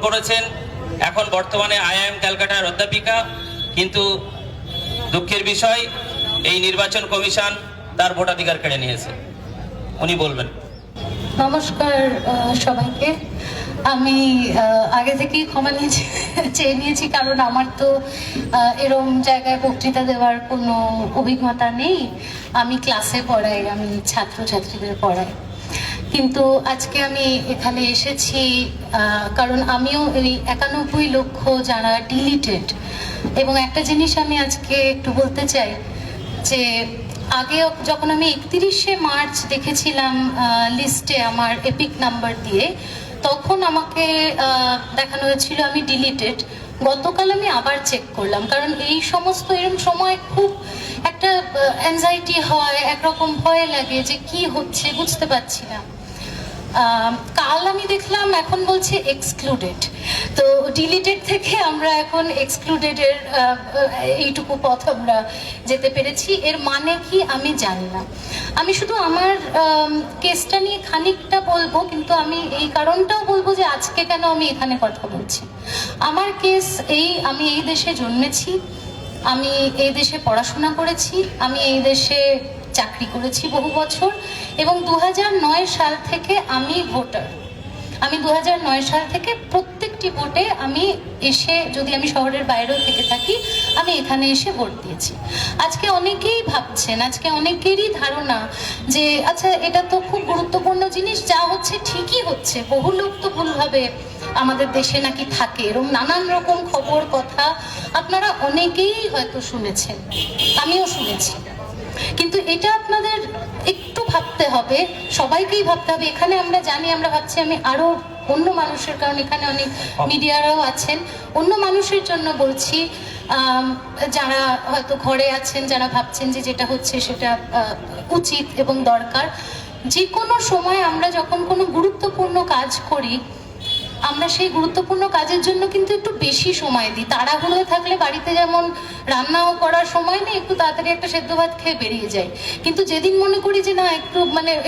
করেছেন, এখন বর্তমানে IIM ক্যালকাটার অধ্যাপিকা। কিন্তু দুঃখের বিষয়, এই নির্বাচন কমিশন তার ভোটাধিকার কেড়ে নিয়েছে। উনি বলবেন। নমস্কার সবাইকে। আমি আগে থেকেই ক্ষমা চেয়ে নিয়েছি, কারণ আমার তো এরম জায়গায় বক্তৃতা দেওয়ার কোনো অভিজ্ঞতা নেই। আমি ক্লাসে পড়াই, আমি ছাত্রছাত্রীদের পড়াই। কিন্তু আজকে আমি এখানে এসেছি কারণ আমিও এই 91 লক্ষ যারা ডিলিটেড, এবং একটা জিনিস আমি আজকে একটু বলতে চাই যে আগে যখন আমি 31শে মার্চ দেখেছিলাম লিস্টে আমার এপিক নাম্বার দিয়ে, তখন আমাকে দেখানো হয়েছিল আমি ডিলিটেড। গতকাল আমি আবার চেক করলাম, কারণ এই সমস্ত এরকম সময় খুব একটা অ্যাংজাইটি হয়, একরকম ভয় লাগে যে কি হচ্ছে বুঝতে পারছি না। কাল আমি দেখলাম এখন বলছে এক্সক্লুডেড, তো ডিলিটেড থেকে আমরা এখন এক্সক্লুডেডের এইটুকু পথ আমরা যেতে পেরেছি। এর মানে কি আমি জানি না। আমি শুধু আমার কেসটা নিয়ে খানিকটা বলবো, কিন্তু আমি এই কারণটাও বলবো যে আজকে কেন আমি এখানে কথা বলছি। আমার কেস আমি এই দেশে জন্মেছি, আমি এই দেশে পড়াশোনা করেছি, আমি এই দেশে চাকরি করেছি বহু বছর, এবং 2009 সাল থেকে আমি ভোটার। আমি 2009 সাল থেকে প্রত্যেকটি ভোটে আমি এসে, যদি আমি শহরের বাইরেও থেকে থাকি, আমি এখানে এসে ভোট দিয়েছি। আজকে অনেকেই ভাবছেন, আজকে অনেকেরই ধারণা যে আচ্ছা এটা তো খুব গুরুত্বপূর্ণ জিনিস, যা হচ্ছে ঠিকই হচ্ছে, বহু লোক তো ভুলভাবে আমাদের দেশে নাকি থাকে, এরকম নানান রকম খবর কথা আপনারা অনেকেই হয়তো শুনেছেন, আমিও শুনেছি। কিন্তু এটা আপনাদের একটু ভাবতে হবে, সবাইকেই ভাবতে হবে। এখানে আমরা জানি, আমরা ভাবছি আমি আরো অন্য মানুষের, কারণ এখানে অনেক মিডিয়ারাও আছেন, অন্য মানুষের জন্য বলছি যারা হয়তো ঘরে আছেন, যারা ভাবছেন যে যেটা হচ্ছে সেটা উচিত এবং দরকার। যে কোনো সময় আমরা যখন কোনো গুরুত্বপূর্ণ কাজ করি, আমরা সেই গুরুত্বপূর্ণ কাজের জন্য কিন্তু একটু বেশি সময় দিই। তাড়াহুড়োয় থাকলে বাড়িতে যেমন রান্নাও করার সময় নেই, একটু তাড়াতাড়ি একটা সেদ্ধ ভাত খেয়ে বেরিয়ে যাই। কিন্তু যেদিন মনে করি যে না একটু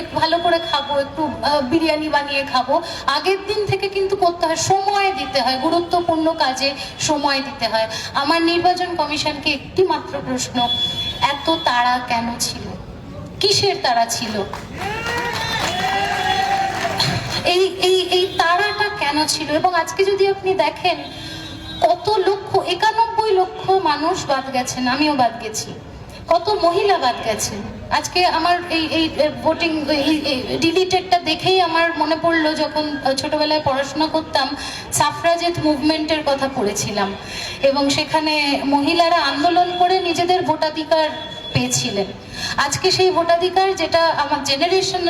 একটু ভালো করে খাবো, একটু বিরিয়ানি বানিয়ে খাবো, আগের দিন থেকে কিন্তু করতে হয়, সময় দিতে হয়, গুরুত্বপূর্ণ কাজে সময় দিতে হয়। আমার নির্বাচন কমিশনকে একটি মাত্র প্রশ্ন, এত তাড়া কেন ছিল? কিসের তাড়া ছিল? এই তাড়াটা কেন ছিল? এবং আজকে যদি আপনি দেখেন কত লক্ষ, 91 লক্ষ মানুষ বাদ গেছেন, আমিও বাদ গেছি, কত মহিলা বাদ গেছেন। আজকে আমার এই ভোটিং ডিলিটেডটা দেখেই আমার মনে পড়লো, যখন ছোটবেলায় পড়াশোনা করতাম সাফরাজেট মুভমেন্টের কথা পড়েছিলাম, এবং সেখানে মহিলারা আন্দোলন করে নিজেদের ভোটাধিকার পেয়েছিলেন। আজকে সেই ভোটাধিকার, যেটা আমার জেনারেশন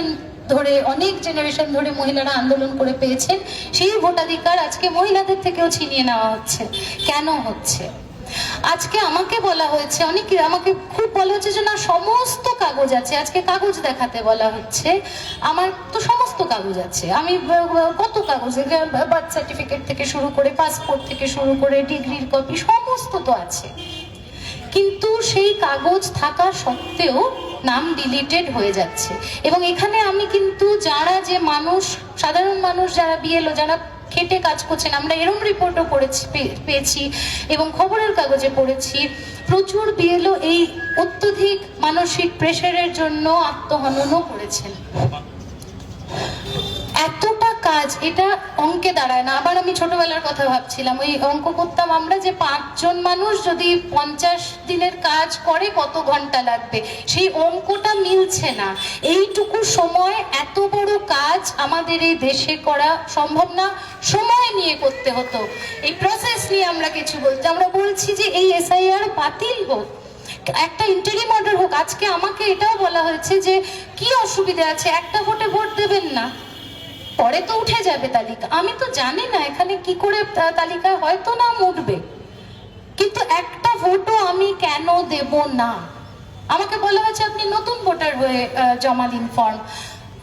ধরে, অনেক জেনারেশন ধরে মহিলারা আন্দোলন করে পেয়েছেন, সেই ভোটাধিকার আজকে মহিলাদের থেকেও ছিনিয়ে নেওয়া হচ্ছে। কেন হচ্ছে? আজকে আমাকে বলা হয়েছে, অনেকে আমাকে খুব বলা হচ্ছে যে না সমস্ত কাগজ আছে, আজকে কাগজ দেখাতে বলা হচ্ছে। আমার তো সমস্ত কাগজ আছে, আমি কত কাগজ, বার্থ সার্টিফিকেট থেকে শুরু করে, পাসপোর্ট থেকে শুরু করে, ডিগ্রির কপি সমস্ত তো আছে। কিন্তু সেই কাগজ থাকা সত্ত্বেও নাম ডিলিটেড হয়ে যাচ্ছে। এবং এখানে আমি কিন্তু যারা যে মানুষ, সাধারণ মানুষ যারা বিএলও, যারা খেটে কাজ করছেন, আমরা এরম রিপোর্টও পেয়েছি এবং খবরের কাগজে পড়েছি, প্রচুর বিএলও এই অত্যধিক মানসিক প্রেশারের জন্য আত্মহননও করেছেন। এতটা কাজ, এটা অঙ্কে দাঁড়ায় না। আবার আমি ছোটবেলার কথা ভাবছিলাম, ওই অঙ্ক করতাম আমরা যে 5 জন মানুষ যদি 50 দিনের কাজ করে কত ঘন্টা লাগবে, সেই অঙ্কটা মিলছে না। এইটুকু সময় এত বড় কাজ আমাদের এই দেশে করা সম্ভব না, সময় নিয়ে করতে হতো। এই প্রসেস নিয়ে আমরা কিছু বলছি, আমরা বলছি যে এই SIR বাতিল হোক, একটা ইন্টারিম অর্ডার হোক। আজকে আমাকে এটাও বলা হয়েছে যে কি অসুবিধা আছে, একটা ভোটে ভোট দেবেন না, পরে তো উঠে যাবে তালিকা। আমি তো জানি না এখানে কি করে তালিকায় হয়তো নাম উঠবে, কিন্তু একটা ভোটও আমি কেন দেব না? আমাকে বলা হয়েছে আপনি নতুন ভোটার হয়ে জমা দিন ফর্ম।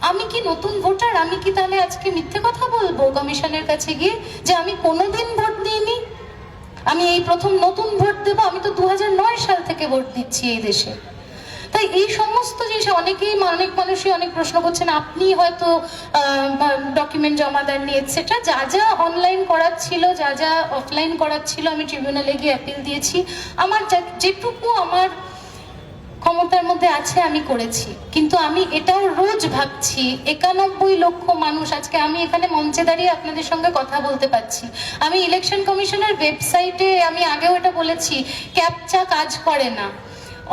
আমি কি নতুন ভোটার? আমি কি তাহলে আজকে মিথ্যে কথা বলবো কমিশনের কাছে গিয়ে যে আমি কোনোদিন ভোট দিইনি, আমি এই প্রথম নতুন ভোট দেব? আমি তো 2009 সাল থেকে ভোট দিচ্ছি এই দেশে। তাই এই সমস্ত জিনিস অনেক মানুষই অনেক প্রশ্ন করছেন, আপনি হয়তো ডকুমেন্ট জমা দেননি এটসেট্রা। যা যা অনলাইন করার ছিল, যা যা অফলাইন করার ছিল, আমি ট্রিবিউনালে গিয়ে অ্যাপিল দিয়েছি। আমার যেটুকু আমার ক্ষমতার মধ্যে আছে আমি করেছি। কিন্তু আমি এটাও রোজ ভাবছি 91 লক্ষ মানুষ, আজকে আমি এখানে মঞ্চে দাঁড়িয়ে আপনাদের সঙ্গে কথা বলতে পারছি। আমি ইলেকশন কমিশনের ওয়েবসাইটে, আমি আগেও এটা বলেছি, ক্যাপচা কাজ করে না।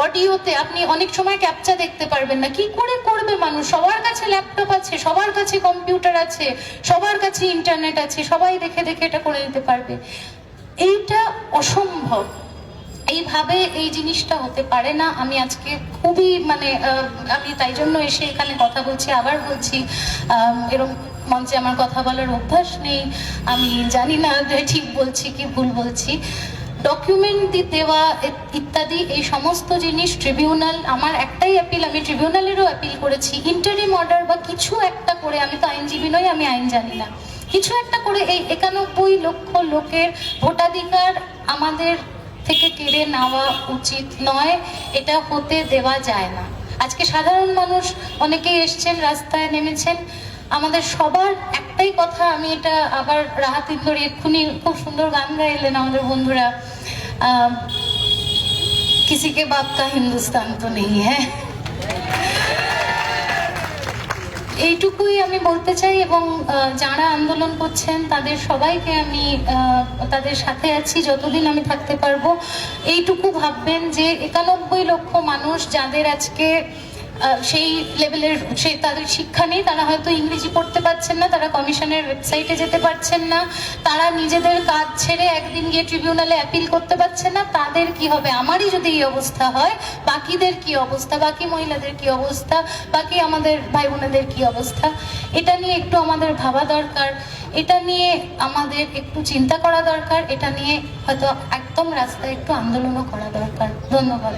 অডিওতে আপনি অনেক সময় ক্যাপচা দেখতে পারবেন না, কি করে করবে মানুষ? সবার কাছে ল্যাপটপ আছে, সবার কাছে কম্পিউটার আছে, সবার কাছে ইন্টারনেট আছে, সবাই দেখে দেখে এটা করে নিতে পারবে। এইটা অসম্ভব, এইভাবে এই জিনিসটা হতে পারে না। আমি আজকে খুবই আমি তাই জন্য এসে এখানে কথা বলছি, আবার বলছি এরকম মঞ্চে আমার কথা বলার অভ্যাস নেই, আমি জানি না ঠিক বলছি কি ভুল বলছি। ডকুমেন্ট দেওয়া ইত্যাদি এই সমস্ত জিনিস ট্রিবিউনাল, আমার একটাই অ্যাপিল, আমি ট্রিবিউনালেরও অ্যাপিল করেছি, ইন্টারিম অর্ডার বা কিছু একটা করে, আমি তো আইনজীবী নই, আমি আইন জানি না, কিছু একটা করে এই 91 লক্ষ লোকের ভোটাধিকার আমাদের থেকে কেড়ে নেওয়া উচিত নয়, এটা হতে দেওয়া যায় না। আজকে সাধারণ মানুষ অনেকেই এসছেন, রাস্তায় নেমেছেন, আমাদের সবার একটাই কথা, আমি এটা আবার রাহাত ইন্দোর এক্ষুনি খুব সুন্দর গান গাইলেন আমাদের বন্ধুরা, কিসি কে বাপ কা হিন্দুস্তান তো নেই হ্যাঁ, এইটুকুই আমি বলতে চাই। এবং যারা আন্দোলন করছেন তাদের সবাইকে আমি তাদের সাথে আছি যতদিন আমি থাকতে পারবো। এইটুকু ভাববেন যে 91 লক্ষ মানুষ যাদের আজকে সেই লেভেলের তাদের শিক্ষা নেই, তারা হয়তো ইংরেজি পড়তে পারছেন না, তারা কমিশনের ওয়েবসাইটে যেতে পারছেন না, তারা নিজেদের কাজ ছেড়ে একদিন গিয়ে ট্রিবিউনালে অ্যাপিল করতে পারছেন না, তাদের কি হবে? আমারই যদি এই অবস্থা হয়, বাকিদের কি অবস্থা, বাকি মহিলাদের কি অবস্থা, বাকি আমাদের ভাই বোনেদের কি অবস্থা? এটা নিয়ে একটু আমাদের ভাবা দরকার, এটা নিয়ে আমাদের একটু চিন্তা করা দরকার, এটা নিয়ে হয়তো একদম রাস্তায় একটু আন্দোলনও করা দরকার। ধন্যবাদ।